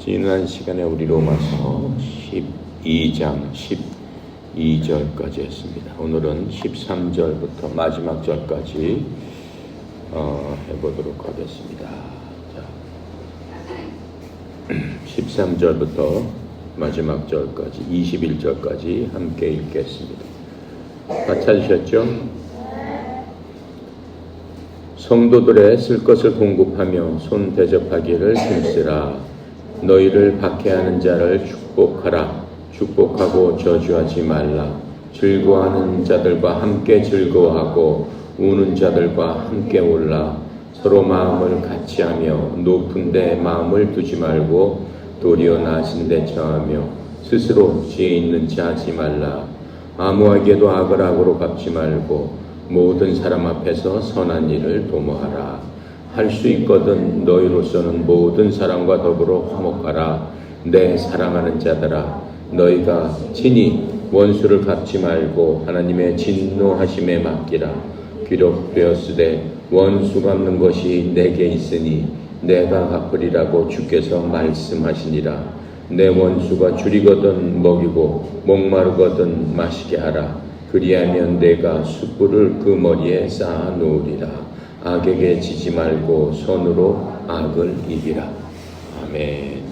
지난 시간에 우리 로마서 12장 12절까지 했습니다. 오늘은 13절부터 마지막 절까지 해보도록 하겠습니다. 자, 13절부터 마지막 절까지 21절까지 함께 읽겠습니다. 다 찾으셨죠? 성도들의 쓸 것을 공급하며 손 대접하기를 힘쓰라. 너희를 박해하는 자를 축복하라. 축복하고 저주하지 말라. 즐거워하는 자들과 함께 즐거워하고 우는 자들과 함께 울라. 서로 마음을 같이하며 높은 데 마음을 두지 말고 도리어 낮은 데 처하며 스스로 지혜 있는 자 하지 말라. 아무에게도 악을 악으로 갚지 말고 모든 사람 앞에서 선한 일을 도모하라. 할 수 있거든 너희로서는 모든 사람과 더불어 화목하라. 내 사랑하는 자들아, 너희가 친히 원수를 갚지 말고 하나님의 진노하심에 맡기라. 기록되었으되 원수 갚는 것이 내게 있으니 내가 갚으리라고 주께서 말씀하시니라. 내 원수가 줄이거든 먹이고 목마르거든 마시게 하라. 그리하면 내가 숯불을 그 머리에 쌓아 놓으리라. 악에게 지지 말고 손으로 악을 이기라. 아멘.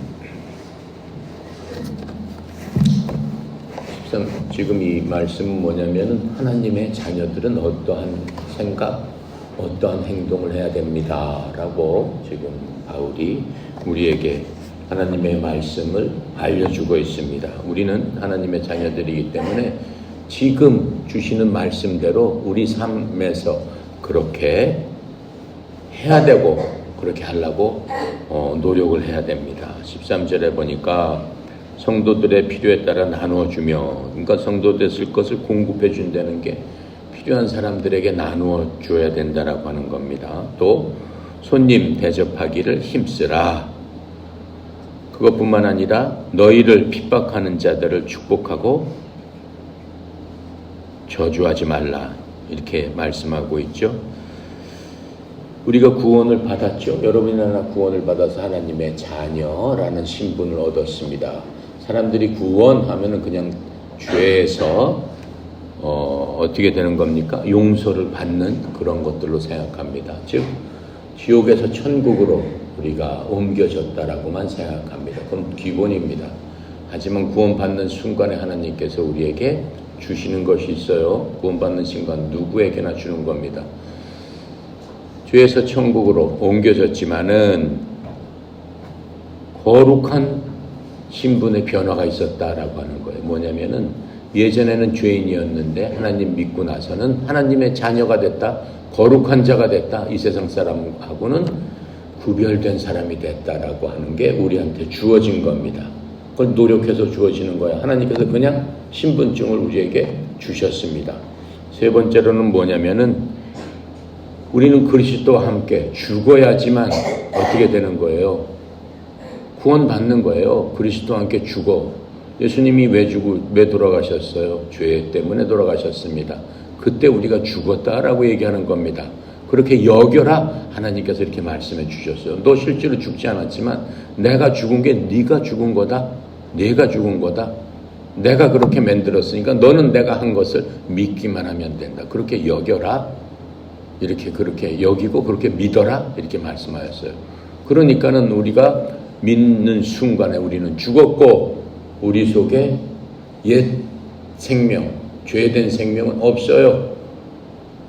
지금 이 말씀은 뭐냐면은 하나님의 자녀들은 어떠한 생각, 어떠한 행동을 해야 됩니다 라고 지금 바울이 우리에게 하나님의 말씀을 알려주고 있습니다. 우리는 하나님의 자녀들이기 때문에 지금 주시는 말씀대로 우리 삶에서 그렇게 해야 되고 그렇게 하려고 노력을 해야 됩니다. 13절에 보니까 성도들의 필요에 따라 나누어주며, 그러니까 성도들 쓸 것을 공급해 준다는 게 필요한 사람들에게 나누어 줘야 된다라고 하는 겁니다. 또 손님 대접하기를 힘쓰라. 그것뿐만 아니라 너희를 핍박하는 자들을 축복하고 저주하지 말라. 이렇게 말씀하고 있죠. 우리가 구원을 받았죠. 여러분이 하나 구원을 받아서 하나님의 자녀라는 신분을 얻었습니다. 사람들이 구원하면은 그냥 죄에서 어떻게 되는 겁니까? 용서를 받는 그런 것들로 생각합니다. 즉 지옥에서 천국으로 우리가 옮겨졌다라고만 생각합니다. 그건 기본입니다. 하지만 구원받는 순간에 하나님께서 우리에게 주시는 것이 있어요. 구원받는 순간 누구에게나 주는 겁니다. 죄에서 천국으로 옮겨졌지만은 거룩한 신분의 변화가 있었다라고 하는 거예요. 뭐냐면은 예전에는 죄인이었는데 하나님 믿고 나서는 하나님의 자녀가 됐다, 거룩한 자가 됐다, 이 세상 사람하고는 구별된 사람이 됐다라고 하는 게 우리한테 주어진 겁니다. 그걸 노력해서 주어지는 거야. 하나님께서 그냥 신분증을 우리에게 주셨습니다. 세 번째로는 뭐냐면은 우리는 그리스도와 함께 죽어야지만 어떻게 되는 거예요? 구원받는 거예요. 그리스도와 함께 죽어. 예수님이 왜 돌아가셨어요? 죄 때문에 돌아가셨습니다. 그때 우리가 죽었다라고 얘기하는 겁니다. 그렇게 여겨라. 하나님께서 이렇게 말씀해 주셨어요. 너 실제로 죽지 않았지만 내가 죽은 게 네가 죽은 거다. 내가 죽은 거다. 내가 그렇게 만들었으니까 너는 내가 한 것을 믿기만 하면 된다. 그렇게 여겨라. 이렇게 그렇게 여기고 그렇게 믿어라. 이렇게 말씀하셨어요. 그러니까는 우리가 믿는 순간에 우리는 죽었고 우리 속에 옛 생명, 죄된 생명은 없어요.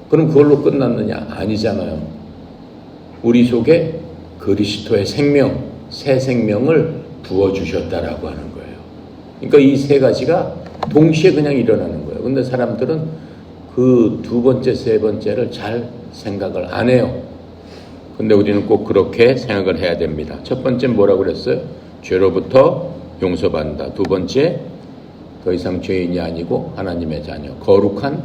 그럼 그걸로 끝났느냐? 아니잖아요. 우리 속에 그리스도의 생명, 새 생명을 부어주셨다라고 하는 거예요. 그러니까 이 세 가지가 동시에 그냥 일어나는 거예요. 근데 사람들은 그 두 번째, 세 번째를 잘 생각을 안 해요. 근데 우리는 꼭 그렇게 생각을 해야 됩니다. 첫 번째 뭐라고 그랬어요? 죄로부터 용서받는다. 두 번째, 더 이상 죄인이 아니고 하나님의 자녀, 거룩한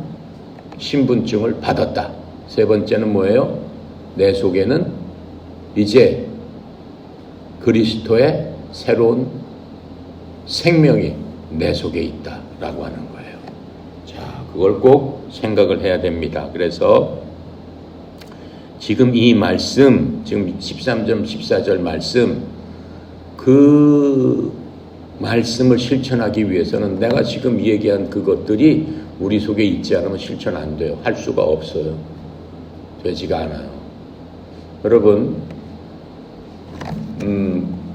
신분증을 받았다. 세 번째는 뭐예요? 내 속에는 이제 그리스도의 새로운 생명이 내 속에 있다라고 하는 거예요. 자, 그걸 꼭 생각을 해야 됩니다. 그래서 지금 이 말씀, 지금 13절, 14절 말씀 그 말씀을 실천하기 위해서는 내가 지금 얘기한 그것들이 우리 속에 있지 않으면 실천 안 돼요. 할 수가 없어요. 되지가 않아요. 여러분,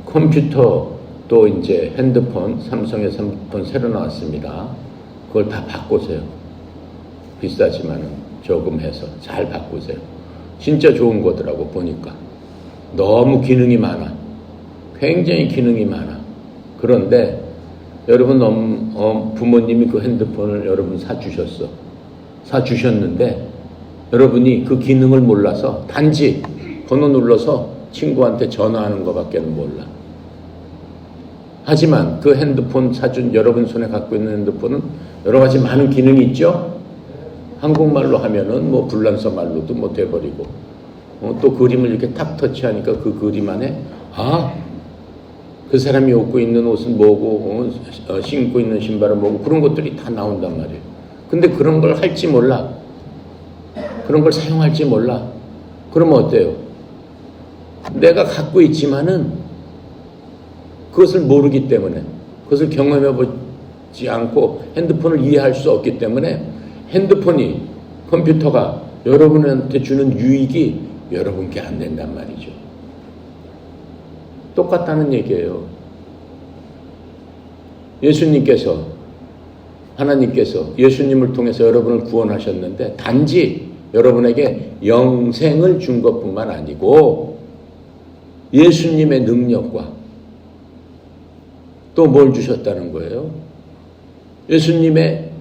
컴퓨터 또 이제 핸드폰, 삼성의 핸드폰 새로 나왔습니다. 그걸 다 바꾸세요. 비싸지만은 조금 해서 잘 바꾸세요. 진짜 좋은 거더라고 보니까. 너무 기능이 많아. 굉장히 기능이 많아. 그런데 여러분 부모님이 그 핸드폰을 여러분 사주셨는데 여러분이 그 기능을 몰라서 단지 번호 눌러서 친구한테 전화하는 것밖에 몰라. 하지만 그 핸드폰 사준 여러분 손에 갖고 있는 핸드폰은 여러 가지 많은 기능이 있죠. 한국말로 하면은 뭐 불란서 말로도 뭐 돼버리고 또 그림을 이렇게 탁 터치하니까 그 그림 안에 그 사람이 입고 있는 옷은 뭐고 신고 있는 신발은 뭐고 그런 것들이 다 나온단 말이에요. 근데 그런 걸 할지 몰라. 그런 걸 사용할지 몰라. 그러면 어때요? 내가 갖고 있지만은 그것을 모르기 때문에 그것을 경험해 보지 않고 핸드폰을 이해할 수 없기 때문에 핸드폰이 컴퓨터가 여러분한테 주는 유익이 여러분께 안 된단 말이죠. 똑같다는 얘기예요. 하나님께서 예수님을 통해서 여러분을 구원하셨는데 단지 여러분에게 영생을 준 것뿐만 아니고 예수님의 능력과 또 뭘 주셨다는 거예요? 예수님의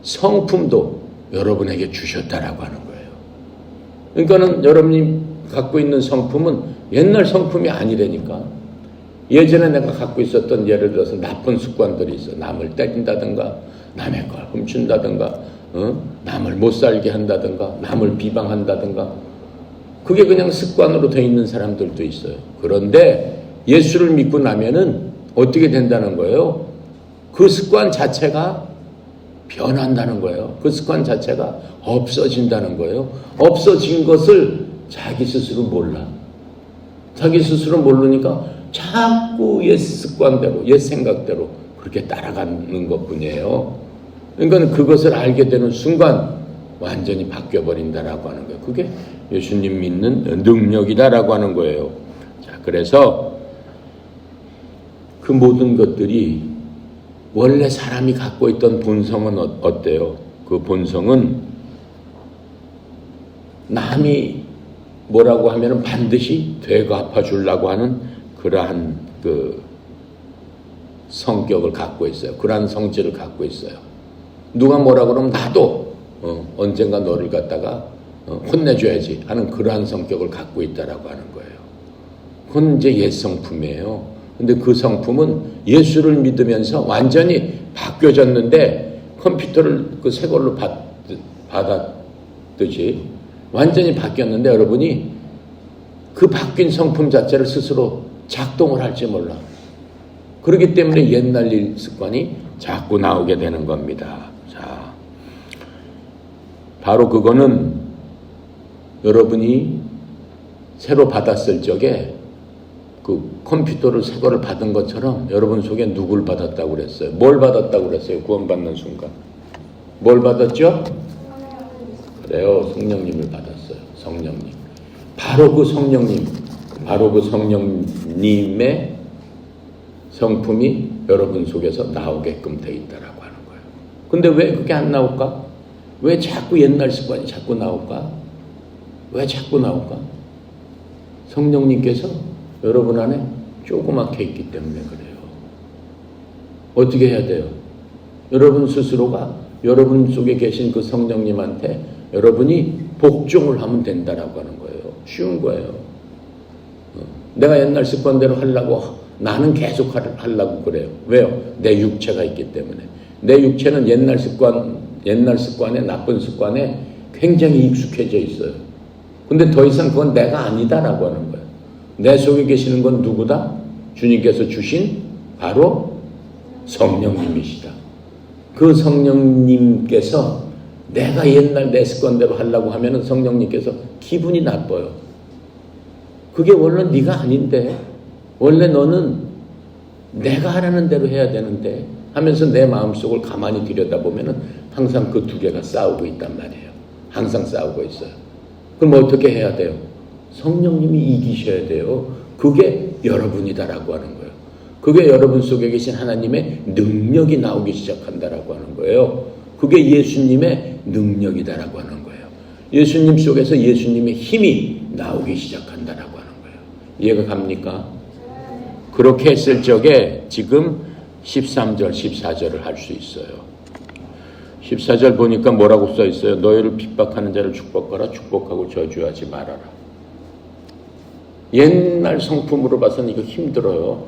성품도 여러분에게 주셨다라고 하는 거예요. 그러니까는 여러분이 갖고 있는 성품은 옛날 성품이 아니라니까. 예전에 내가 갖고 있었던 예를 들어서 나쁜 습관들이 있어. 남을 때린다든가 남의 걸 훔친다든가 남을 못 살게 한다든가 남을 비방한다든가 그게 그냥 습관으로 돼 있는 사람들도 있어요. 그런데 예수를 믿고 나면은 어떻게 된다는 거예요? 그 습관 자체가 변한다는 거예요. 그 습관 자체가 없어진다는 거예요. 없어진 것을 자기 스스로 몰라. 자기 스스로 모르니까 자꾸 옛 습관대로, 옛 생각대로 그렇게 따라가는 것뿐이에요. 그러니까 그것을 알게 되는 순간 완전히 바뀌어버린다라고 하는 거예요. 그게 예수님 믿는 능력이다라고 하는 거예요. 자, 그래서 그 모든 것들이 원래 사람이 갖고 있던 본성은 어때요? 그 본성은 남이 뭐라고 하면은 반드시 되갚아 주려고 하는 그러한 그 성격을 갖고 있어요. 그러한 성질을 갖고 있어요. 누가 뭐라 그러면 나도 언젠가 너를 갖다가 혼내줘야지 하는 그러한 성격을 갖고 있다라고 하는 거예요. 그건 이제 옛 성품이에요. 근데 그 성품은 예수를 믿으면서 완전히 바뀌어졌는데 컴퓨터를 그 새 걸로 받았듯이 완전히 바뀌었는데 여러분이 그 바뀐 성품 자체를 스스로 작동을 할지 몰라. 그렇기 때문에 옛날 일 습관이 자꾸 나오게 되는 겁니다. 자, 바로 그거는 여러분이 새로 받았을 적에 그 컴퓨터를 새 거를 받은 것처럼 여러분 속에 누굴 받았다고 그랬어요? 뭘 받았다고 그랬어요? 구원받는 순간. 뭘 받았죠? 그래요. 성령님을 받았어요. 성령님. 바로 그 성령님의 성품이 여러분 속에서 나오게끔 돼 있다라고 하는 거예요. 근데 왜 그게 안 나올까? 왜 자꾸 옛날 습관이 자꾸 나올까? 왜 자꾸 나올까? 성령님께서 여러분 안에 조그맣게 있기 때문에 그래요. 어떻게 해야 돼요? 여러분 스스로가 여러분 속에 계신 그 성령님한테 여러분이 복종을 하면 된다라고 하는 거예요. 쉬운 거예요. 내가 옛날 습관대로 하려고 나는 계속 하려고 그래요. 왜요? 내 육체가 있기 때문에. 내 육체는 옛날 습관에 나쁜 습관에 굉장히 익숙해져 있어요. 근데 더 이상 그건 내가 아니다라고 하는 거예요. 내 속에 계시는 건 누구다? 주님께서 주신 바로 성령님이시다. 그 성령님께서 내가 옛날 내 습관대로 하려고 하면은 성령님께서 기분이 나빠요. 그게 원래 네가 아닌데 원래 너는 내가 하라는 대로 해야 되는데 하면서 내 마음속을 가만히 들여다보면은 항상 그 두 개가 싸우고 있단 말이에요. 항상 싸우고 있어요. 그럼 어떻게 해야 돼요? 성령님이 이기셔야 돼요. 그게 여러분이다라고 하는 거예요. 그게 여러분 속에 계신 하나님의 능력이 나오기 시작한다라고 하는 거예요. 그게 예수님의 능력이다라고 하는 거예요. 예수님 속에서 예수님의 힘이 나오기 시작한다라고 하는 거예요. 이해가 갑니까? 그렇게 했을 적에 지금 13절, 14절을 할 수 있어요. 14절 보니까 뭐라고 써 있어요? 너희를 핍박하는 자를 축복하라. 축복하고 저주하지 말아라. 옛날 성품으로 봐서는 이거 힘들어요.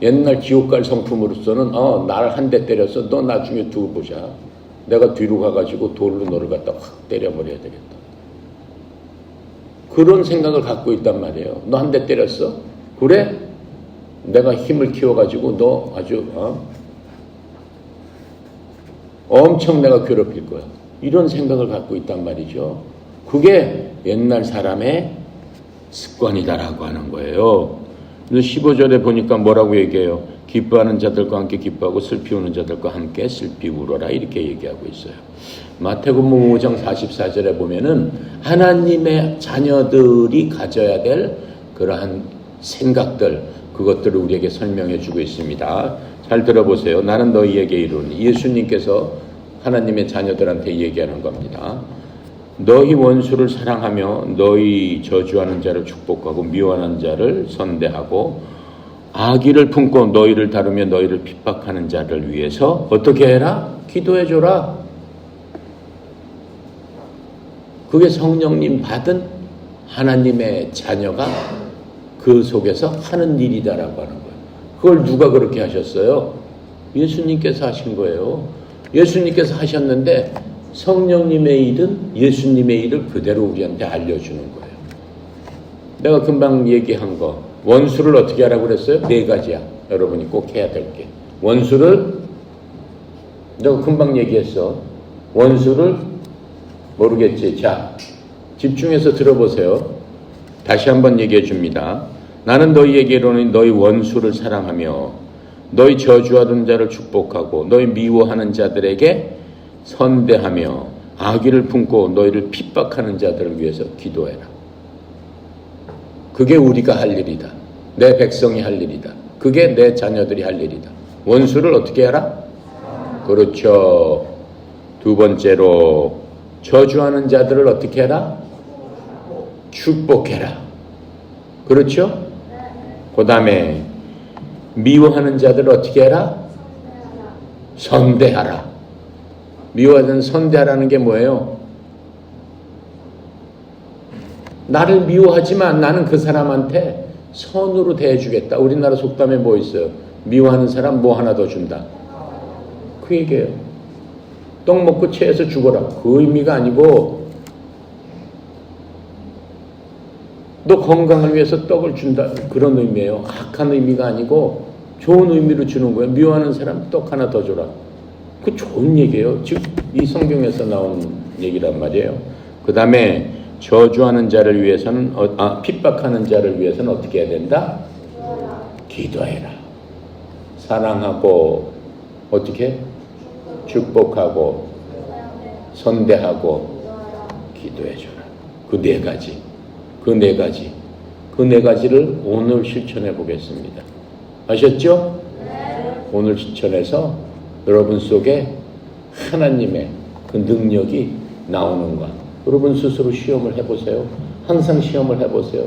옛날 지옥갈 성품으로서는 날 한 대 때려서 너 나중에 두고 보자. 내가 뒤로 가가지고 돌로 너를 갖다 확 때려버려야 되겠다. 그런 생각을 갖고 있단 말이에요. 너 한 대 때렸어? 그래? 내가 힘을 키워가지고 너 아주 엄청 내가 괴롭힐 거야. 이런 생각을 갖고 있단 말이죠. 그게 옛날 사람의 습관이다라고 하는 거예요. 15절에 보니까 뭐라고 얘기해요? 기뻐하는 자들과 함께 기뻐하고 슬피 우는 자들과 함께 슬피 울어라 이렇게 얘기하고 있어요. 마태복음 5장 44절에 보면은 하나님의 자녀들이 가져야 될 그러한 생각들, 그것들을 우리에게 설명해 주고 있습니다. 잘 들어보세요. 나는 너희에게 이르노니, 예수님께서 하나님의 자녀들한테 얘기하는 겁니다. 너희 원수를 사랑하며 너희 저주하는 자를 축복하고 미워하는 자를 선대하고 악의를 품고 너희를 다루며 너희를 핍박하는 자를 위해서 어떻게 해라? 기도해줘라. 그게 성령님 받은 하나님의 자녀가 그 속에서 하는 일이다라고 하는 거예요. 그걸 누가 그렇게 하셨어요? 예수님께서 하신 거예요. 예수님께서 하셨는데 성령님의 일은 예수님의 일을 그대로 우리한테 알려주는 거예요. 내가 금방 얘기한 거, 원수를 어떻게 하라고 그랬어요? 4가지야. 여러분이 꼭 해야 될 게. 원수를, 내가 금방 얘기했어. 원수를 모르겠지. 자, 집중해서 들어보세요. 다시 한번 얘기해 줍니다. 나는 너희에게 이르노니 너희 원수를 사랑하며 너희 저주하던 자를 축복하고 너희 미워하는 자들에게 선대하며 악의를 품고 너희를 핍박하는 자들을 위해서 기도해라. 그게 우리가 할 일이다. 내 백성이 할 일이다. 그게 내 자녀들이 할 일이다. 원수를 어떻게 해라? 그렇죠. 두 번째로 저주하는 자들을 어떻게 해라? 축복해라. 그렇죠? 그 다음에 미워하는 자들을 어떻게 해라? 선대하라. 미워하는 선대하라는 게 뭐예요? 나를 미워하지만 나는 그 사람한테 선으로 대해주겠다. 우리나라 속담에 뭐 있어요? 미워하는 사람 뭐 하나 더 준다. 그 얘기예요. 떡 먹고 체해서 죽어라. 그 의미가 아니고 너 건강을 위해서 떡을 준다. 그런 의미예요. 악한 의미가 아니고 좋은 의미로 주는 거예요. 미워하는 사람 떡 하나 더 줘라. 그 좋은 얘기예요. 즉 이 성경에서 나온 얘기란 말이에요. 그 다음에 저주하는 자를 위해서는 핍박하는 자를 위해서는 어떻게 해야 된다? 기도해라. 사랑하고 어떻게? 축복하고 선대하고 기도해줘라. 그 4가지. 그 4가지. 그 4가지를 오늘 실천해 보겠습니다. 아셨죠? 오늘 실천해서 여러분 속에 하나님의 그 능력이 나오는가. 여러분 스스로 시험을 해보세요. 항상 시험을 해보세요.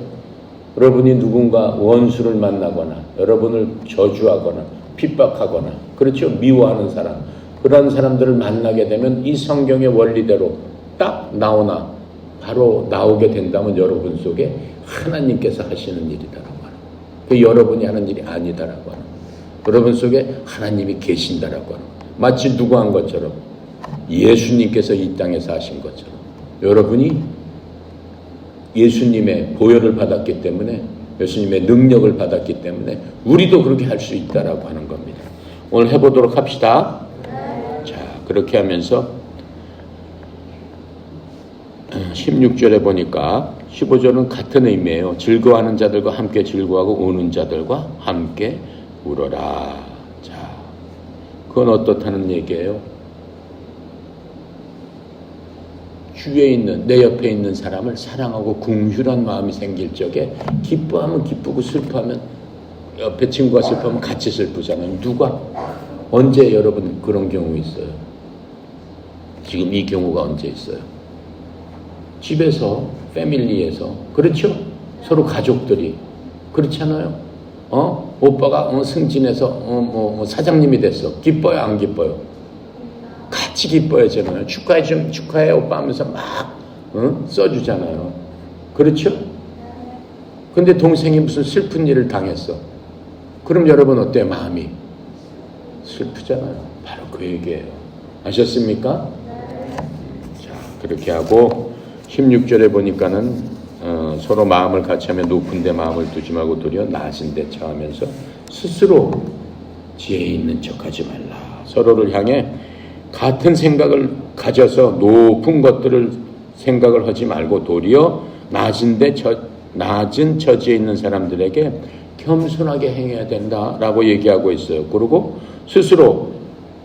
여러분이 누군가 원수를 만나거나 여러분을 저주하거나 핍박하거나 그렇죠? 미워하는 사람. 그런 사람들을 만나게 되면 이 성경의 원리대로 딱 나오나 바로 나오게 된다면 여러분 속에 하나님께서 하시는 일이다라고 하는 거예요. 그 여러분이 하는 일이 아니다라고 하는 거예요. 여러분 속에 하나님이 계신다라고 하는 거예요. 마치 누구 한 것처럼 예수님께서 이 땅에서 하신 것처럼 여러분이 예수님의 보혈을 받았기 때문에 예수님의 능력을 받았기 때문에 우리도 그렇게 할 수 있다라고 하는 겁니다. 오늘 해보도록 합시다. 자, 그렇게 하면서 16절에 보니까 15절은 같은 의미예요. 즐거워하는 자들과 함께 즐거워하고 우는 자들과 함께 울어라. 자, 그건 어떻다는 얘기예요? 주위에 있는, 내 옆에 있는 사람을 사랑하고 긍휼한 마음이 생길 적에 기뻐하면 기쁘고 슬퍼하면, 옆에 친구가 슬퍼하면 같이 슬프잖아요. 누가? 언제 여러분 그런 경우 있어요? 지금 이 경우가 언제 있어요? 집에서, 패밀리에서. 그렇죠? 서로 가족들이. 그렇잖아요? 오빠가 승진해서 사장님이 됐어. 기뻐요, 안 기뻐요? 같이 기뻐야잖아요. 축하해 오빠 하면서 막 써주잖아요. 그렇죠? 근데 동생이 무슨 슬픈 일을 당했어. 그럼 여러분 어때요? 마음이 슬프잖아요. 바로 그 얘기예요. 아셨습니까? 자, 그렇게 하고 16절에 보니까는 서로 마음을 같이 하며 높은 데 마음을 두지 말고 도리어 낮은 데 처하면서 스스로 지혜 있는 척하지 말라. 서로를 향해 같은 생각을 가져서 높은 것들을 생각을 하지 말고 도리어 낮은 처지에 있는 사람들에게 겸손하게 행해야 된다라고 얘기하고 있어요. 그리고 스스로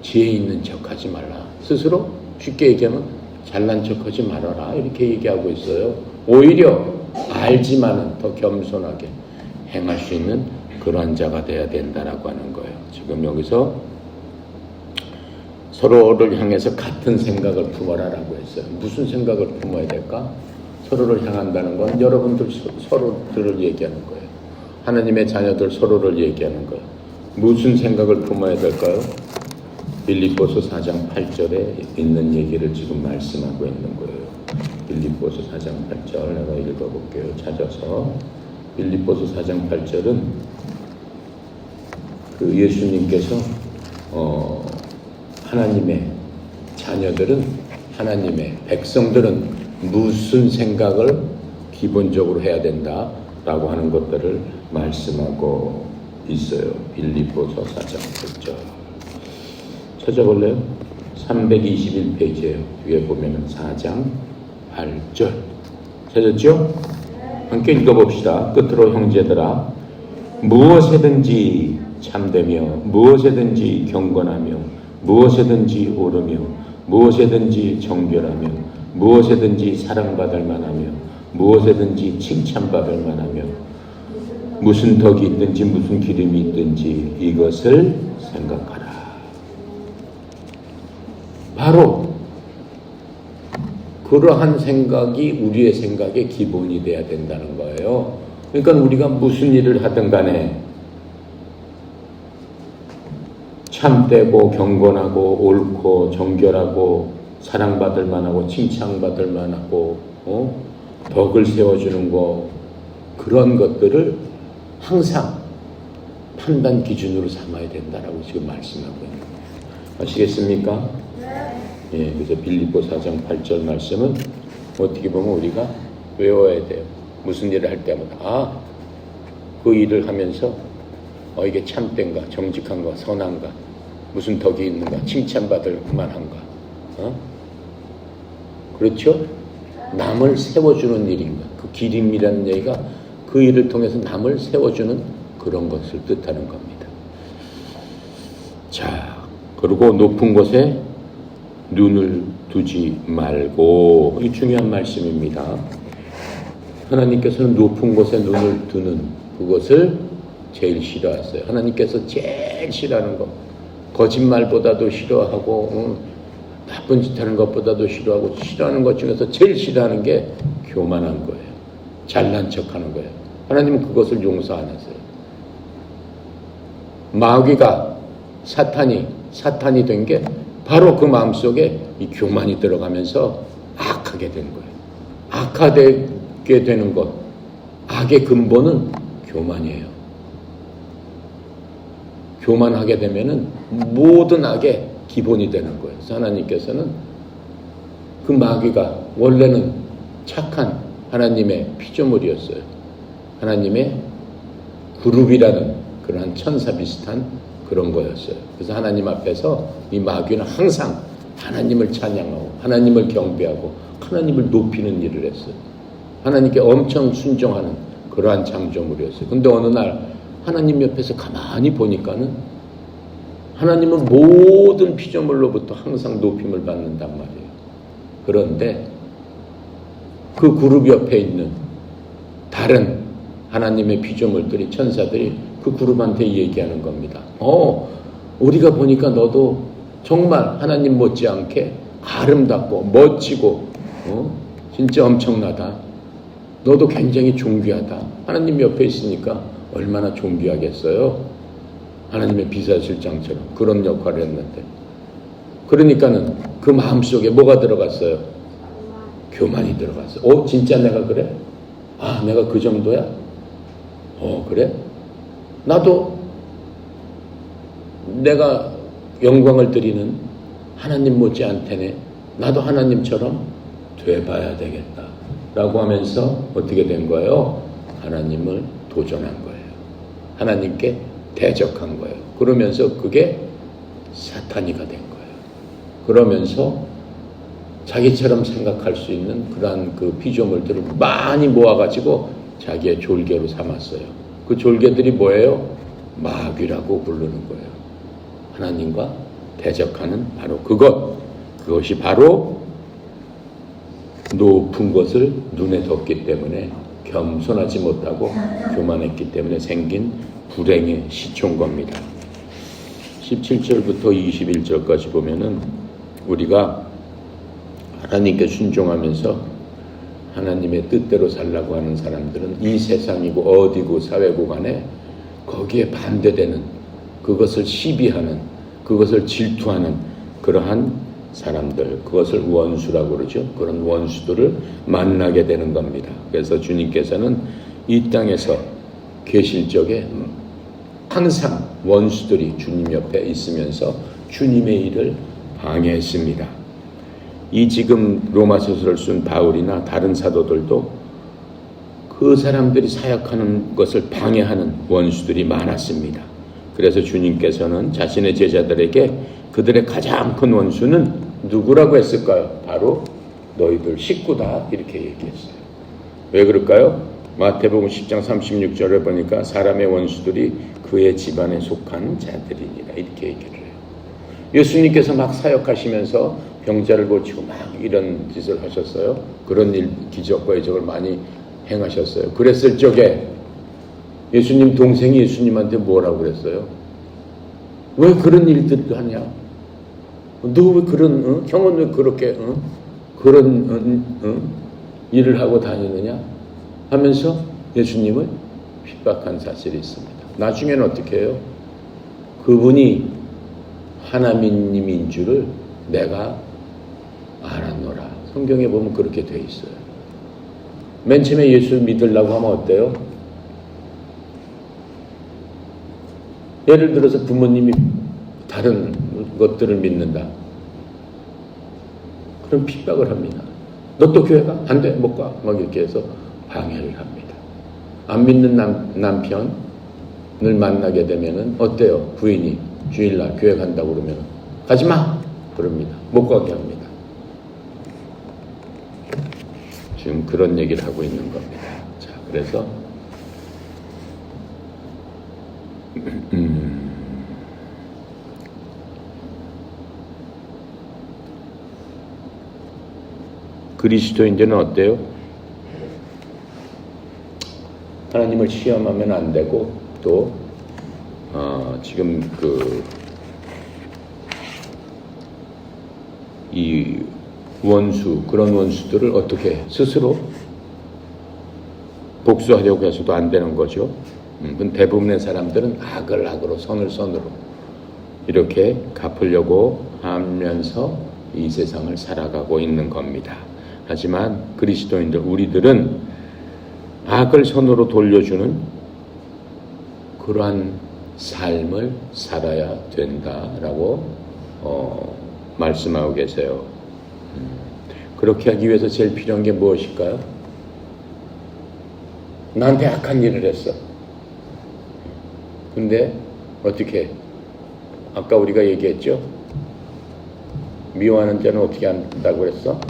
지혜 있는 척하지 말라. 스스로 쉽게 얘기하면 잘난 척하지 말아라. 이렇게 얘기하고 있어요. 오히려 알지만은 더 겸손하게 행할 수 있는 그런 자가 돼야 된다라고 하는 거예요. 지금 여기서 서로를 향해서 같은 생각을 품어라라고 했어요. 무슨 생각을 품어야 될까? 서로를 향한다는 건 여러분들 서로들을 얘기하는 거예요. 하나님의 자녀들 서로를 얘기하는 거예요. 무슨 생각을 품어야 될까요? 빌립보서 4장 8절에 있는 얘기를 지금 말씀하고 있는 거예요. 빌립보서 4장 8절 내가 읽어볼게요. 찾아서. 빌립보서 4장 8절은 그 예수님께서 하나님의 자녀들은, 하나님의 백성들은 무슨 생각을 기본적으로 해야 된다라고 하는 것들을 말씀하고 있어요. 빌립보서 4장 8절. 찾아볼래요? 321페이지에요. 뒤에 보면은 4장 8절. 찾았죠? 함께 읽어봅시다. 끝으로 형제들아, 무엇에든지 참되며 무엇에든지 경건하며 무엇에든지 오르며 무엇에든지 정결하며 무엇에든지 사랑받을 만하며 무엇에든지 칭찬받을 만하며 무슨 덕이 있든지 무슨 기름이 있든지 이것을 생각하라. 바로 그러한 생각이 우리의 생각의 기본이 돼야 된다는 거예요. 그러니까 우리가 무슨 일을 하든 간에 참되고 경건하고 옳고 정결하고 사랑받을 만하고 칭찬받을 만하고 덕을 세워주는 거, 그런 것들을 항상 판단 기준으로 삼아야 된다라고 지금 말씀하고 있는 거예요. 아시겠습니까? 예, 그래서 빌립보 4장 8절 말씀은 어떻게 보면 우리가 외워야 돼요. 무슨 일을 할 때마다 그 일을 하면서 이게 참된가, 정직한가, 선한가, 무슨 덕이 있는가, 칭찬받을 만한가, 그렇죠? 남을 세워주는 일인가. 그 기림이라는 얘기가 그 일을 통해서 남을 세워주는 그런 것을 뜻하는 겁니다. 자, 그리고 높은 곳에 눈을 두지 말고, 이 중요한 말씀입니다. 하나님께서는 높은 곳에 눈을 두는 그것을 제일 싫어하세요. 하나님께서 제일 싫어하는 것, 거짓말보다도 싫어하고 나쁜 짓 하는 것보다도 싫어하고, 싫어하는 것 중에서 제일 싫어하는 게 교만한 거예요. 잘난 척하는 거예요. 하나님은 그것을 용서 안 하세요. 마귀가, 사탄이 된 게 바로 그 마음속에 이 교만이 들어가면서 악하게 된 거예요. 악하게 되는 것, 악의 근본은 교만이에요. 교만하게 되면은 모든 악의 기본이 되는 거예요. 그래서 하나님께서는 그 마귀가 원래는 착한 하나님의 피조물이었어요. 하나님의 그룹이라는 그러한 천사 비슷한 그런 거였어요. 그래서 하나님 앞에서 이 마귀는 항상 하나님을 찬양하고 하나님을 경배하고 하나님을 높이는 일을 했어요. 하나님께 엄청 순종하는 그러한 창조물이었어요. 근데 어느 날 하나님 옆에서 가만히 보니까는 하나님은 모든 피조물로부터 항상 높임을 받는단 말이에요. 그런데 그 그룹 옆에 있는 다른 하나님의 피조물들이, 천사들이 그 그룹한테 얘기하는 겁니다. 우리가 보니까 너도 정말 하나님 못지않게 아름답고 멋지고 진짜 엄청나다. 너도 굉장히 존귀하다. 하나님 옆에 있으니까 얼마나 존귀하겠어요. 하나님의 비서실장처럼 그런 역할을 했는데, 그러니까는 그 마음속에 뭐가 들어갔어요? 교만이 들어갔어요. 진짜 내가 그래? 내가 그 정도야? 그래? 나도 내가 영광을 드리는 하나님 못지않다네. 나도 하나님처럼 돼봐야 되겠다 라고 하면서 어떻게 된 거예요? 하나님을 도전한 거예요. 하나님께 대적한 거예요. 그러면서 그게 사탄이가 된 거예요. 그러면서 자기처럼 생각할 수 있는 그러한 그 피조물들을 많이 모아가지고 자기의 졸개로 삼았어요. 그 졸개들이 뭐예요? 마귀라고 부르는 거예요. 하나님과 대적하는 바로 그것이 바로 높은 것을 눈에 뒀기 때문에, 겸손하지 못하고 교만했기 때문에 생긴 불행의 시초인 겁니다. 17절부터 21절까지 보면은 우리가 하나님께 순종하면서 하나님의 뜻대로 살라고 하는 사람들은 이 세상이고 어디고 사회고 간에 거기에 반대되는, 그것을 시비하는, 그것을 질투하는 그러한 사람들, 그것을 원수라고 그러죠. 그런 원수들을 만나게 되는 겁니다. 그래서 주님께서는 이 땅에서 계실 적에 항상 원수들이 주님 옆에 있으면서 주님의 일을 방해했습니다. 이 지금 로마서를 쓴 바울이나 다른 사도들도 그 사람들이 사역하는 것을 방해하는 원수들이 많았습니다. 그래서 주님께서는 자신의 제자들에게 그들의 가장 큰 원수는 누구라고 했을까요? 바로 너희들 식구다, 이렇게 얘기했어요. 왜 그럴까요? 마태복음 10장 36절에 보니까 사람의 원수들이 그의 집안에 속한 자들이니라, 이렇게 얘기를 해요. 예수님께서 막 사역하시면서 병자를 고치고 막 이런 짓을 하셨어요. 그런 일, 기적과 이적을 많이 행하셨어요. 그랬을 적에 예수님 동생이 예수님한테 뭐라고 그랬어요? 왜 그런 일들을 하냐? 너 왜 그런, 형은 왜 그렇게 그런 일을 하고 다니느냐? 하면서 예수님을 핍박한 사실이 있습니다. 나중에는 어떻게 해요? 그분이 하나님인 줄을 내가 알았노라. 성경에 보면 그렇게 돼 있어요. 맨 처음에 예수 믿으려고 하면 어때요? 예를 들어서 부모님이 다른 것들을 믿는다. 그럼 핍박을 합니다. 너 또 교회 가? 안 돼, 못 가. 막 이렇게 해서 방해를 합니다. 안 믿는 남편을 만나게 되면은 어때요? 부인이 주일날 교회 간다고 그러면 가지 마! 그럽니다. 못 가게 합니다. 지금 그런 얘기를 하고 있는 겁니다. 자, 그래서 그리스도인들은 어때요? 하나님을 시험하면 안 되고, 또 지금 이 원수, 그런 원수들을 어떻게 스스로 복수하려고 해서도 안 되는 거죠. 대부분의 사람들은 악을 악으로, 선을 선으로 이렇게 갚으려고 하면서 이 세상을 살아가고 있는 겁니다. 하지만 그리스도인들, 우리들은 악을 선으로 돌려주는 그러한 삶을 살아야 된다라고 말씀하고 계세요. 그렇게 하기 위해서 제일 필요한 게 무엇일까요? 나한테 악한 일을 했어. 근데 어떻게? 아까 우리가 얘기했죠? 미워하는 자는 어떻게 한다고 그랬어?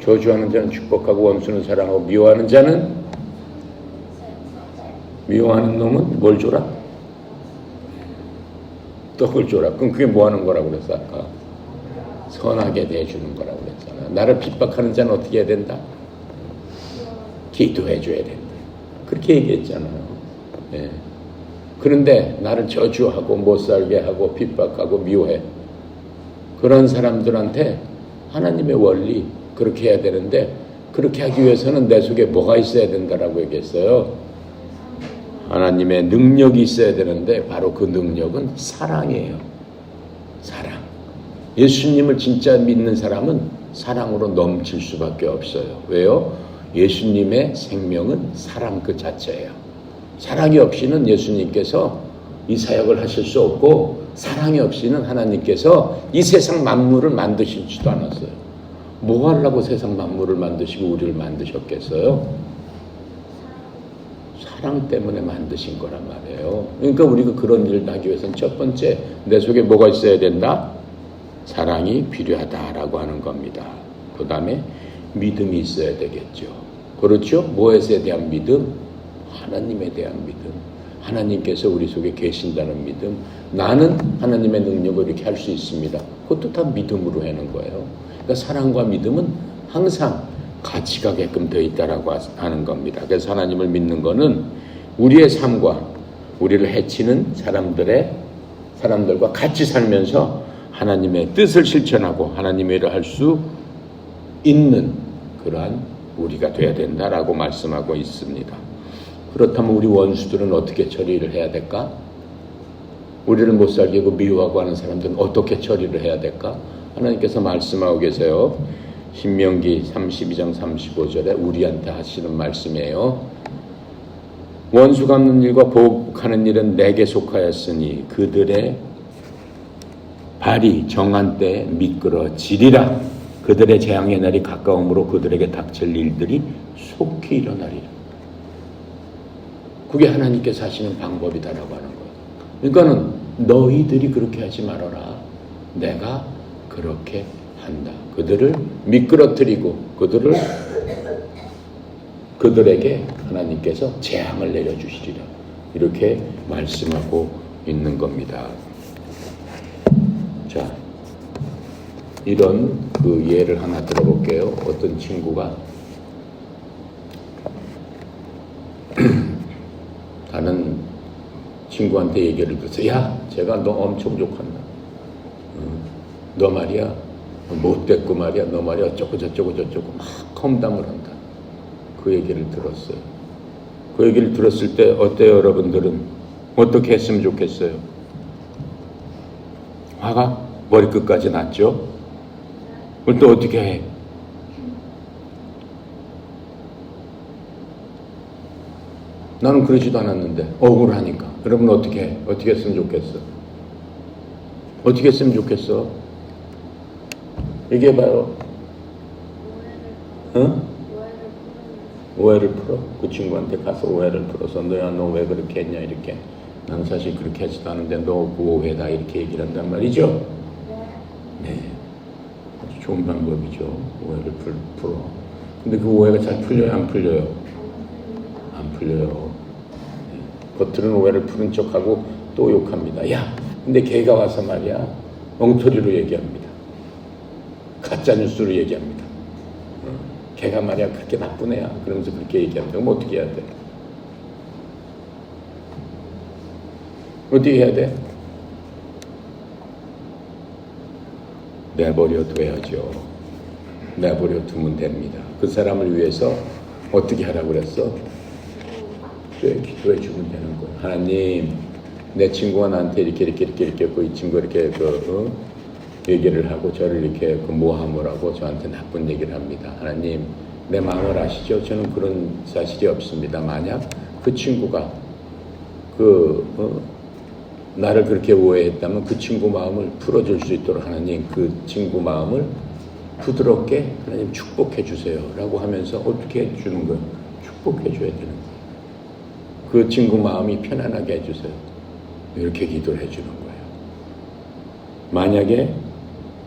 저주하는 자는 축복하고 원수는 사랑하고 미워하는 자는 미워하는 놈은 뭘 줘라? 떡을 줘라. 그럼 그게 뭐 하는 거라고 그랬어 아까? 선하게 대해주는 거라고 그랬잖아. 나를 핍박하는 자는 어떻게 해야 된다? 기도해 줘야 된다. 그렇게 얘기했잖아요. 예. 그런데 나를 저주하고 못살게 하고 핍박하고 미워해. 그런 사람들한테 하나님의 원리 그렇게 해야 되는데, 그렇게 하기 위해서는 내 속에 뭐가 있어야 된다라고 얘기했어요? 하나님의 능력이 있어야 되는데, 바로 그 능력은 사랑이에요. 사랑. 예수님을 진짜 믿는 사람은 사랑으로 넘칠 수밖에 없어요. 왜요? 예수님의 생명은 사랑 그 자체예요. 사랑이 없이는 예수님께서 이 사역을 하실 수 없고, 사랑이 없이는 하나님께서 이 세상 만물을 만드시지도 않았어요. 뭐 하려고 세상 만물을 만드시고 우리를 만드셨겠어요? 사랑 때문에 만드신 거란 말이에요. 그러니까 우리가 그런 일을 하기 위해서는 첫 번째, 내 속에 뭐가 있어야 된다? 사랑이 필요하다라고 하는 겁니다. 그 다음에 믿음이 있어야 되겠죠. 그렇죠? 무엇에 대한 믿음? 하나님에 대한 믿음. 하나님께서 우리 속에 계신다는 믿음. 나는 하나님의 능력을 이렇게 할 수 있습니다. 그것도 다 믿음으로 하는 거예요. 그러니까 사랑과 믿음은 항상 같이 가게끔 되어 있다라고 하는 겁니다. 그래서 하나님을 믿는 거는 우리의 삶과 우리를 해치는 사람들과 같이 살면서 하나님의 뜻을 실천하고 하나님의 일을 할 수 있는 그러한 우리가 되어야 된다라고 말씀하고 있습니다. 그렇다면 우리 원수들은 어떻게 처리를 해야 될까? 우리를 못 살게 하고 미워하고 하는 사람들은 어떻게 처리를 해야 될까? 하나님께서 말씀하고 계세요. 신명기 32장 35절에 우리한테 하시는 말씀이에요. 원수 갚는 일과 보복하는 일은 내게 속하였으니 그들의 발이 정한 때에 미끄러지리라. 그들의 재앙의 날이 가까움으로 그들에게 닥칠 일들이 속히 일어나리라. 그게 하나님께서 하시는 방법이다라고 하는 거예요. 그러니까는 너희들이 그렇게 하지 말아라. 내가 그렇게 한다. 그들을 미끄러뜨리고 그들에게 하나님께서 재앙을 내려주시리라. 이렇게 말씀하고 있는 겁니다. 자, 이런 그 예를 하나 들어볼게요. 어떤 친구가 다른 친구한테 얘기를 들었어. 야, 제가 너 엄청 좋아한다. 너 말이야 못됐고 말이야, 너 말이야 어쩌고 저쩌고 막 험담을 한다. 그 얘기를 들었어요. 그 얘기를 들었을 때 어때요? 여러분들은 어떻게 했으면 좋겠어요? 화가 머리끝까지 났죠? 그걸 또 어떻게 해? 나는 그러지도 않았는데 억울하니까. 여러분 어떻게 해? 어떻게 했으면 좋겠어? 어떻게 했으면 좋겠어? 얘기해봐요. 응? 오해를 풀어. 그 친구한테 가서 오해를 풀어서 너야 너 왜 그렇게 했냐 이렇게. 나는 사실 그렇게 하지도 않은데 너 그 오해다 이렇게 얘기를 한단 말이죠. 네, 아주 좋은 방법이죠. 오해를 풀어. 근데 그 오해가 잘 풀려요 안 풀려요? 안 풀려요. 네. 겉으로는 오해를 푸는 척하고 또 욕합니다. 야, 근데 걔가 와서 말이야 엉터리로 얘기합니다. 가짜뉴스로 얘기합니다. 걔가 말이야 그렇게 나쁜 애야 그러면서 그렇게 얘기합니다. 그럼 어떻게 해야 돼? 어떻게 해야 돼? 내버려 둬야죠. 내버려 두면 됩니다. 그 사람을 위해서 어떻게 하라고 그랬어? 기도해 주면 되는 거예요. 하나님, 내 친구가 나한테 이렇게 했고 이 친구가 이렇게 얘기를 하고 저를 이렇게 모함을 하고 저한테 나쁜 얘기를 합니다. 하나님, 내 마음을 아시죠? 저는 그런 사실이 없습니다. 만약 그 친구가 나를 그렇게 오해했다면 그 친구 마음을 풀어줄 수 있도록 하나님 그 친구 마음을 부드럽게 하나님 축복해 주세요 라고 하면서 어떻게 해주는 거예요? 축복해 줘야 되는 거예요. 그 친구 마음이 편안하게 해주세요. 이렇게 기도를 해주는 거예요. 만약에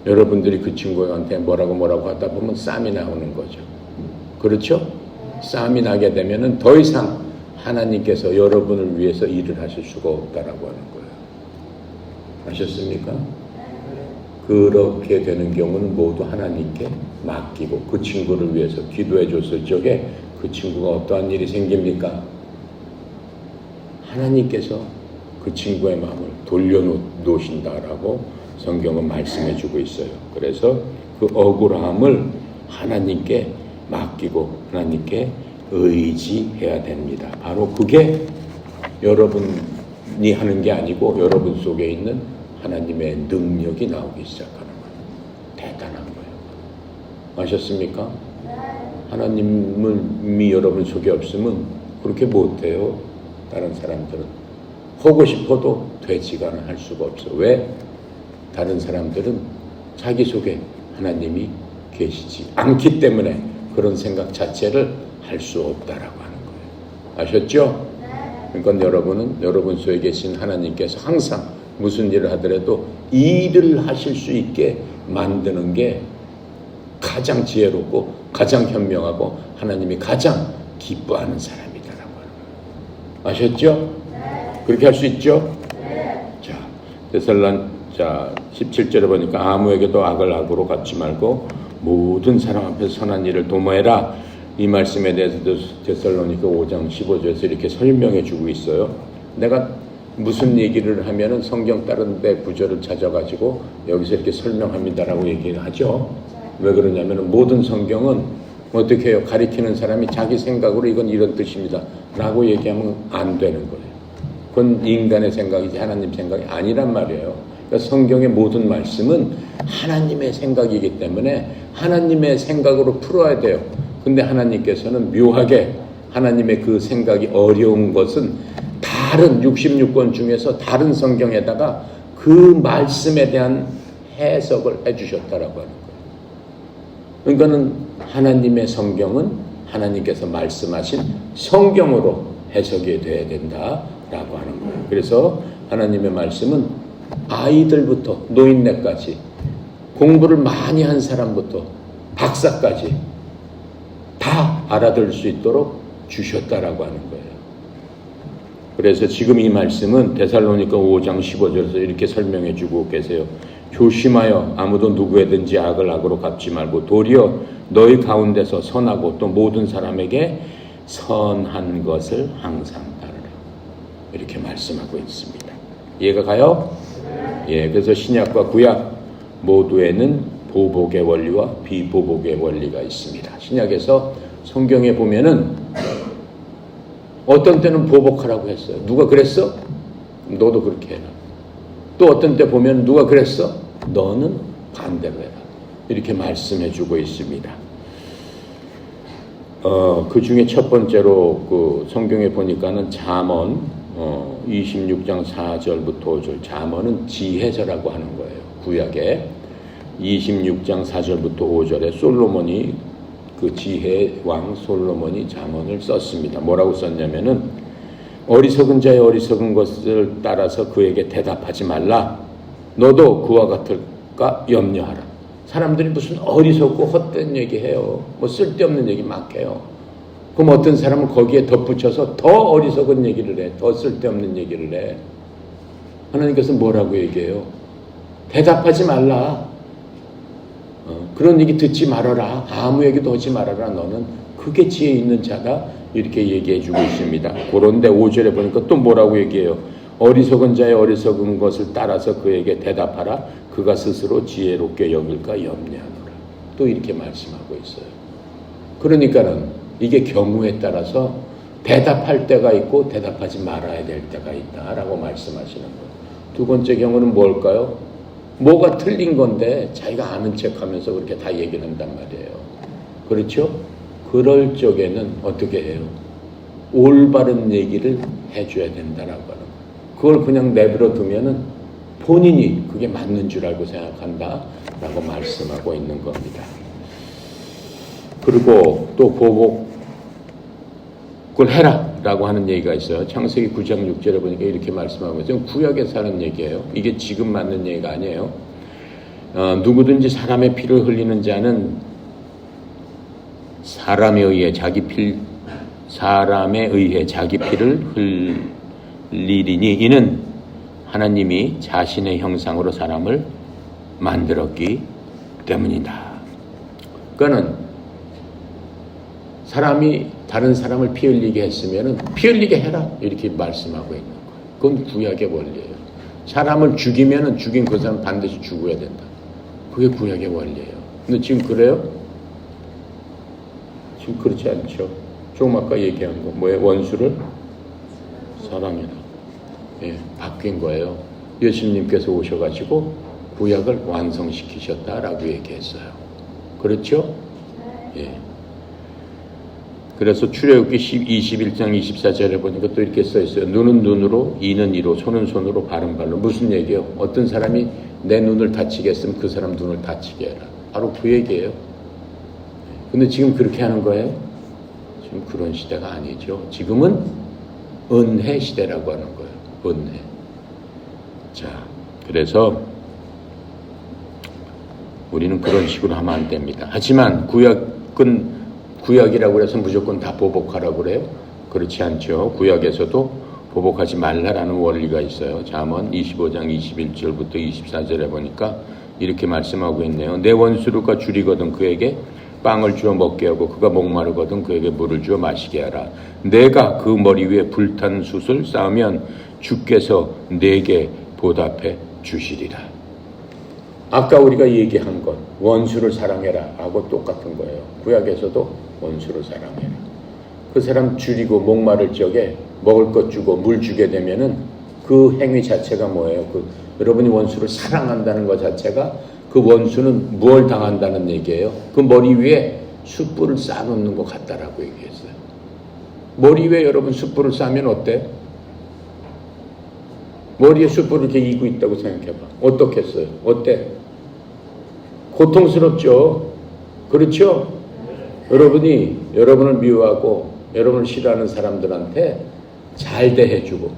여러분들이 그 친구한테 뭐라고 하다 보면 싸움이 나오는 거죠. 그렇죠? 싸움이 나게 되면은 더 이상 하나님께서 여러분을 위해서 일을 하실 수가 없다라고 하는 거예요. 아셨습니까? 그렇게 되는 경우는 모두 하나님께 맡기고 그 친구를 위해서 기도해 줬을 적에 그 친구가 어떠한 일이 생깁니까? 하나님께서 그 친구의 마음을 돌려놓으신다라고 성경은 말씀해 주고 있어요. 그래서 그 억울함을 하나님께 맡기고 하나님께 의지해야 됩니다. 바로 그게 여러분이 하는 게 아니고 여러분 속에 있는 하나님의 능력이 나오기 시작하는 거예요. 대단한 거예요. 아셨습니까? 하나님이 여러분 속에 없으면 그렇게 못해요. 다른 사람들은 하고 싶어도 되지가 할 수가 없어요. 왜? 다른 사람들은 자기 속에 하나님이 계시지 않기 때문에 그런 생각 자체를 할 수 없다라고 하는 거예요. 아셨죠? 그러니까 여러분은 여러분 속에 계신 하나님께서 항상 무슨 일을 하더라도 일을 하실 수 있게 만드는 게 가장 지혜롭고 가장 현명하고 하나님이 가장 기뻐하는 사람이다라고 하는 거예요. 아셨죠? 그렇게 할 수 있죠? 자, 17절에 보니까 아무에게도 악을 악으로 갚지 말고 모든 사람 앞에서 선한 일을 도모해라. 이 말씀에 대해서도 데살로니가 5장 15절에서 이렇게 설명해 주고 있어요. 내가 무슨 얘기를 하면은 성경 다른 데 구절을 찾아가지고 여기서 이렇게 설명합니다라고 얘기를 하죠. 왜 그러냐면은 모든 성경은 어떻게 해요? 가리키는 사람이 자기 생각으로 이건 이런 뜻입니다 라고 얘기하면 안 되는 거예요. 그건 인간의 생각이지 하나님 생각이 아니란 말이에요. 그러니까 성경의 모든 말씀은 하나님의 생각이기 때문에 하나님의 생각으로 풀어야 돼요. 근데 하나님께서는 묘하게 하나님의 그 생각이 어려운 것은 다른 66권 중에서 다른 성경에다가 그 말씀에 대한 해석을 해주셨다라고 하는 거예요. 그러니까는 하나님의 성경은 하나님께서 말씀하신 성경으로 해석이 돼야 된다라고 하는 거예요. 그래서 하나님의 말씀은 아이들부터 노인네까지 공부를 많이 한 사람부터 박사까지 다 알아들을 수 있도록 주셨다라고 하는 거예요. 그래서 지금 이 말씀은 데살로니가 5장 15절에서 이렇게 설명해 주고 계세요. 조심하여 아무도 누구에든지 악을 악으로 갚지 말고 도리어 너희 가운데서 선하고 또 모든 사람에게 선한 것을 항상 따르라. 이렇게 말씀하고 있습니다. 이해가 가요? 예, 그래서 신약과 구약 모두에는 보복의 원리와 비보복의 원리가 있습니다. 신약에서 성경에 보면은 어떤 때는 보복하라고 했어요. 누가 그랬어? 너도 그렇게 해라. 또 어떤 때 보면 누가 그랬어? 너는 반대로 해라. 이렇게 말씀해 주고 있습니다. 그 중에 첫 번째로 그 성경에 보니까는 잠언 26장 4절부터 5절 잠언은 지혜서라고 하는 거예요. 구약에 26장 4절부터 5절에 솔로몬이 그 지혜의 왕 솔로몬이 잠언을 썼습니다. 뭐라고 썼냐면은 어리석은 자의 어리석은 것을 따라서 그에게 대답하지 말라. 너도 그와 같을까 염려하라. 사람들이 무슨 어리석고 헛된 얘기해요. 뭐 쓸데없는 얘기 막 해요. 그럼 어떤 사람은 거기에 덧붙여서 더 어리석은 얘기를 해. 더 쓸데없는 얘기를 해. 하나님께서 뭐라고 얘기해요? 대답하지 말라. 그런 얘기 듣지 말아라. 아무 얘기도 하지 말아라. 너는 그게 지혜 있는 자다. 이렇게 얘기해 주고 있습니다. 그런데 5절에 보니까 또 뭐라고 얘기해요? 어리석은 자의 어리석은 것을 따라서 그에게 대답하라. 그가 스스로 지혜롭게 여길까 염려하노라. 또 이렇게 말씀하고 있어요. 그러니까는 이게 경우에 따라서 대답할 때가 있고 대답하지 말아야 될 때가 있다라고 말씀하시는 거예요. 두 번째 경우는 뭘까요? 뭐가 틀린 건데 자기가 아는 척하면서 그렇게 다 얘기를 한단 말이에요. 그렇죠? 그럴 적에는 어떻게 해요? 올바른 얘기를 해줘야 된다라고 하는 거예요. 그걸 그냥 내버려 두면은 본인이 그게 맞는 줄 알고 생각한다라고 말씀하고 있는 겁니다. 그리고 또 보복을 해라라고 하는 얘기가 있어요. 창세기 9장 6절에 보니까 이렇게 말씀하고 있어요. 구약에서 하는 얘기예요. 이게 지금 맞는 얘기가 아니에요. 누구든지 사람의 피를 흘리는 자는 사람에 의해 자기 사람에 의해 자기 피를 흘리리니 이는 하나님이 자신의 형상으로 사람을 만들었기 때문이다. 그거는 사람이 다른 사람을 피 흘리게 했으면 피 흘리게 해라 이렇게 말씀하고 있는 거예요. 그건 구약의 원리예요. 사람을 죽이면 죽인 그 사람 반드시 죽어야 된다. 그게 구약의 원리예요. 근데 지금 그래요? 지금 그렇지 않죠. 조금 아까 얘기한 거 뭐예요? 원수를 사랑해라. 예, 바뀐 거예요. 예수님께서 오셔가지고 구약을 완성시키셨다라고 얘기했어요. 그렇죠? 예. 그래서 출애굽기 21장 24절에 보니까 또 이렇게 써 있어요. 눈은 눈으로, 이는 이로, 손은 손으로, 발은 발로. 무슨 얘기예요? 어떤 사람이 내 눈을 다치게 했으면 그 사람 눈을 다치게 해라. 바로 그 얘기예요. 근데 지금 그렇게 하는 거예요? 지금 그런 시대가 아니죠. 지금은 은혜 시대라고 하는 거예요. 은혜. 자, 그래서 우리는 그런 식으로 하면 안 됩니다. 하지만 구약이라고 해서 무조건 다 보복하라고 그래요? 그렇지 않죠. 구약에서도 보복하지 말라라는 원리가 있어요. 잠언 25장 21절부터 24절에 보니까 이렇게 말씀하고 있네요. 내 원수가 줄이거든 그에게 빵을 주어 먹게 하고 그가 목마르거든 그에게 물을 주어 마시게 하라. 내가 그 머리 위에 불탄 숯을 쌓으면 주께서 내게 보답해 주시리라. 아까 우리가 얘기한 것 원수를 사랑해라 하고 똑같은 거예요. 구약에서도 원수를 사랑해라. 그 사람 줄이고 목마를 적에 먹을 것 주고 물 주게 되면은 그 행위 자체가 뭐예요? 여러분이 원수를 사랑한다는 것 자체가 그 원수는 무엇을 당한다는 얘기예요? 그 머리 위에 숯불을 쌓아놓는 것 같다라고 얘기했어요. 머리 위에 여러분 숯불을 쌓으면 어때? 머리에 숯불을 이렇게 이고 있다고 생각해봐. 어떻겠어요? 어때? 고통스럽죠? 그렇죠? 여러분이 여러분을 미워하고 여러분을 싫어하는 사람들한테 잘 대해주고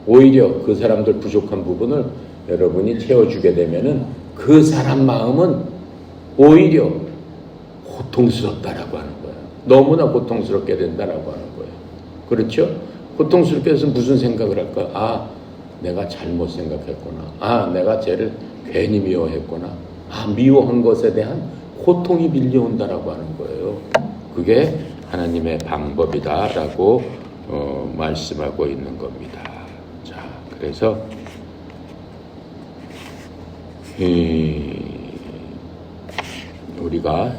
오히려 그 사람들 부족한 부분을 여러분이 채워주게 되면은 그 사람 마음은 오히려 고통스럽다라고 하는 거예요. 너무나 고통스럽게 된다라고 하는 거예요. 그렇죠? 고통스럽게 해서 무슨 생각을 할까? 아, 내가 잘못 생각했구나. 내가 쟤를 괜히 미워했구나. 미워한 것에 대한 고통이 밀려온다라고 하는 거예요. 그게 하나님의 방법이다라고 말씀하고 있는 겁니다. 자, 그래서 우리가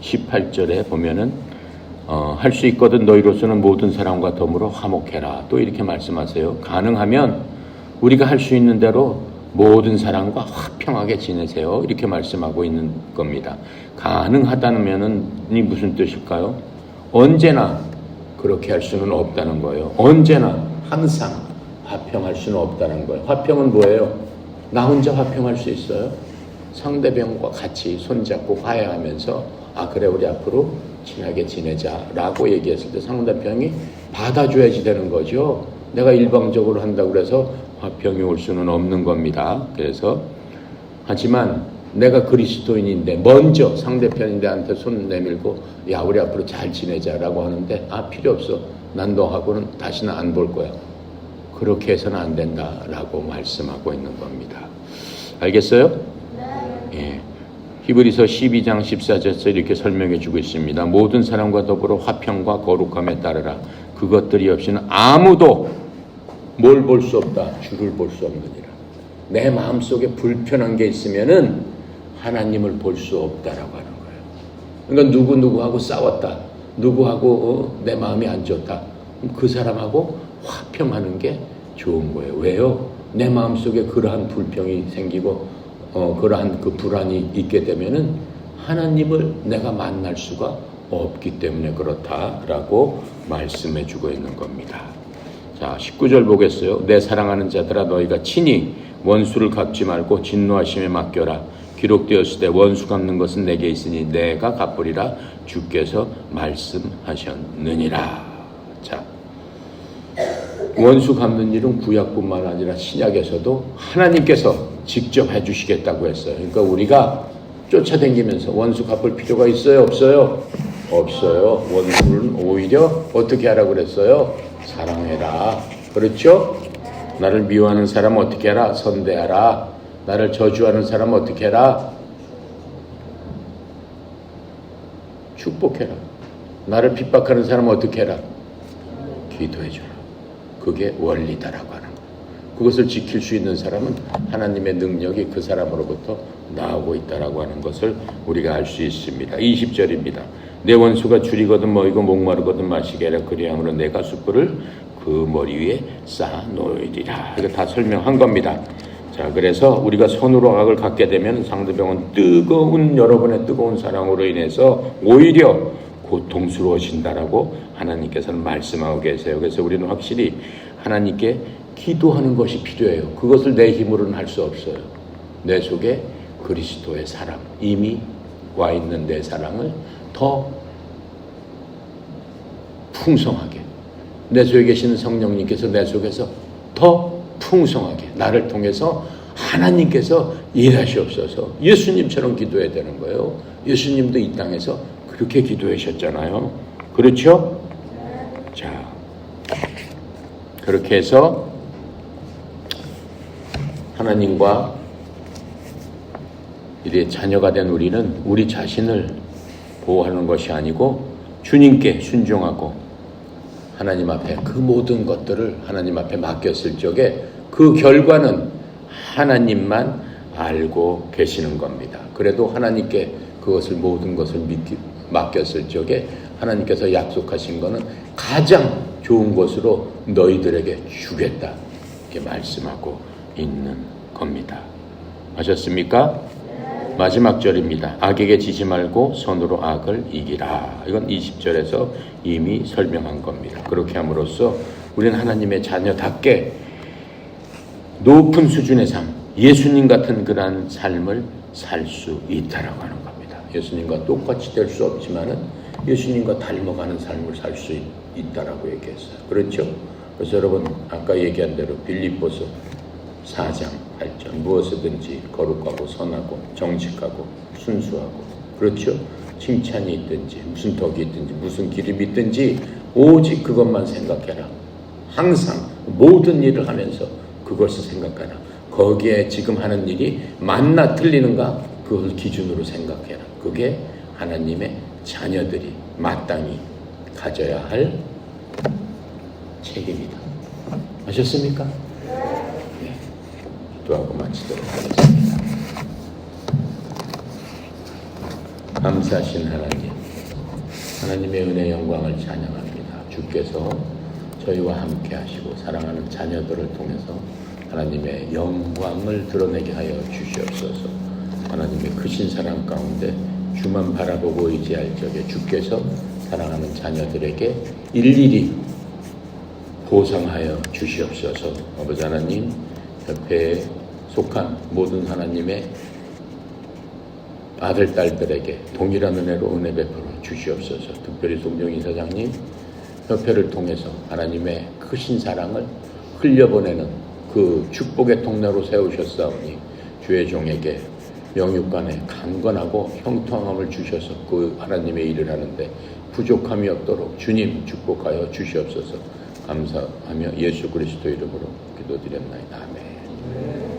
18절에 보면은 할 수 있거든 너희로서는 모든 사람과 더불어 화목해라. 또 이렇게 말씀하세요. 가능하면 우리가 할 수 있는 대로 모든 사람과 화평하게 지내세요. 이렇게 말씀하고 있는 겁니다. 가능하다면은 이 무슨 뜻일까요? 언제나 그렇게 할 수는 없다는 거예요. 언제나 항상 화평할 수는 없다는 거예요. 화평은 뭐예요? 나 혼자 화평할 수 있어요? 상대방과 같이 손잡고 화해하면서 그래 우리 앞으로 친하게 지내자라고 얘기했을 때 상대방이 받아줘야지 되는 거죠. 내가 일방적으로 한다고 해서 화평이 올 수는 없는 겁니다. 그래서 하지만 내가 그리스도인인데 먼저 상대편인데한테 손 내밀고 야 우리 앞으로 잘 지내자라고 하는데 필요 없어. 난 너하고는 다시는 안 볼 거야. 그렇게 해서는 안 된다라고 말씀하고 있는 겁니다. 알겠어요? 예. 히브리서 12장 14절에서 이렇게 설명해 주고 있습니다. 모든 사람과 더불어 화평과 거룩함에 따르라. 그것들이 없이는 아무도 뭘 볼 수 없다. 주를 볼 수 없느니라. 내 마음속에 불편한 게 있으면은 하나님을 볼 수 없다라고 하는 거예요. 그러니까 누구하고 싸웠다. 누구하고 내 마음이 안 좋다. 그 사람하고 화평하는 게 좋은 거예요. 왜요? 내 마음속에 그러한 불평이 생기고 그러한 그 불안이 있게 되면은 하나님을 내가 만날 수가 없기 때문에 그렇다라고 말씀해 주고 있는 겁니다. 자, 19절 보겠어요. 내 사랑하는 자들아 너희가 친히 원수를 갚지 말고 진노하심에 맡겨라. 기록되었을 때 원수 갚는 것은 내게 있으니 내가 갚으리라 주께서 말씀하셨느니라. 자, 원수 갚는 일은 구약뿐만 아니라 신약에서도 하나님께서 직접 해주시겠다고 했어요. 그러니까 우리가 쫓아다니면서 원수 갚을 필요가 있어요? 없어요? 없어요. 원수는 오히려 어떻게 하라고 그랬어요? 사랑해라. 그렇죠? 나를 미워하는 사람 어떻게 해라? 선대하라. 나를 저주하는 사람 어떻게 해라? 축복해라. 나를 핍박하는 사람 어떻게 해라? 기도해줘라. 그게 원리다라고 하는 거예요. 그것을 지킬 수 있는 사람은 하나님의 능력이 그 사람으로부터 나오고 있다라고 하는 것을 우리가 알 수 있습니다. 20절입니다. 내 원수가 줄이거든 먹이고 목마르거든 마시게 하라. 그리함으로 내가 숯불을 그 머리 위에 쌓아 놓으리라. 이거 다 설명한 겁니다. 자, 그래서 우리가 손으로 악을 갖게 되면 상대방은 여러분의 뜨거운 사랑으로 인해서 오히려 고통스러워진다라고 하나님께서는 말씀하고 계세요. 그래서 우리는 확실히 하나님께 기도하는 것이 필요해요. 그것을 내 힘으로는 할 수 없어요. 내 속에 그리스도의 사랑, 이미 와 있는 내 사랑을 더 풍성하게, 내 속에 계시는 성령님께서 내 속에서 더 풍성하게 나를 통해서 하나님께서 일하시옵소서. 예수님처럼 기도해야 되는 거예요. 예수님도 이 땅에서 그렇게 기도하셨잖아요. 그렇죠? 자, 그렇게 해서 하나님과 이래 자녀가 된 우리는 우리 자신을 보호하는 것이 아니고 주님께 순종하고 하나님 앞에 그 모든 것들을 하나님 앞에 맡겼을 적에 그 결과는 하나님만 알고 계시는 겁니다. 그래도 하나님께 그것을 모든 것을 맡겼을 적에 하나님께서 약속하신 것은 가장 좋은 것으로 너희들에게 주겠다 이렇게 말씀하고 있는 겁니다. 아셨습니까? 마지막 절입니다. 악에게 지지 말고 손으로 악을 이기라. 이건 20절에서 이미 설명한 겁니다. 그렇게 함으로써 우리는 하나님의 자녀답게 높은 수준의 삶, 예수님 같은 그러한 삶을 살 수 있다라고 하는 겁니다. 예수님과 똑같이 될 수 없지만은 예수님과 닮아가는 삶을 살 수 있다라고 얘기했어요. 그렇죠? 그래서 여러분 아까 얘기한 대로 빌립보서 4장 8절 무엇이든지 거룩하고 선하고 정직하고 순수하고 그렇죠? 칭찬이 있든지 무슨 덕이 있든지 무슨 기름이 있든지 오직 그것만 생각해라. 항상 모든 일을 하면서 그것을 생각하라. 거기에 지금 하는 일이 맞나 틀리는가 그걸 기준으로 생각해라. 그게 하나님의 자녀들이 마땅히 가져야 할 책임이다. 아셨습니까? 기도하고 마치도록 하겠습니다. 감사하신 하나님, 하나님의 은혜 영광을 찬양합니다. 주께서 저희와 함께 하시고 사랑하는 자녀들을 통해서 하나님의 영광을 드러내게 하여 주시옵소서. 하나님의 크신 사랑 가운데 주만 바라보고 의지할 적에 주께서 사랑하는 자녀들에게 일일이 보상하여 주시옵소서. 아버지 하나님, 협회에 속한 모든 하나님의 아들, 딸들에게 동일한 은혜로 은혜 베풀어 주시옵소서. 특별히 송정 이사장님, 협회를 통해서 하나님의 크신 사랑을 흘려보내는 그 축복의 통로로 세우셨사오니 주의 종에게 명육간에 강건하고 형통함을 주셔서 그 하나님의 일을 하는데 부족함이 없도록 주님 축복하여 주시옵소서. 감사하며 예수 그리스도 이름으로 기도드렸나이다. 아멘.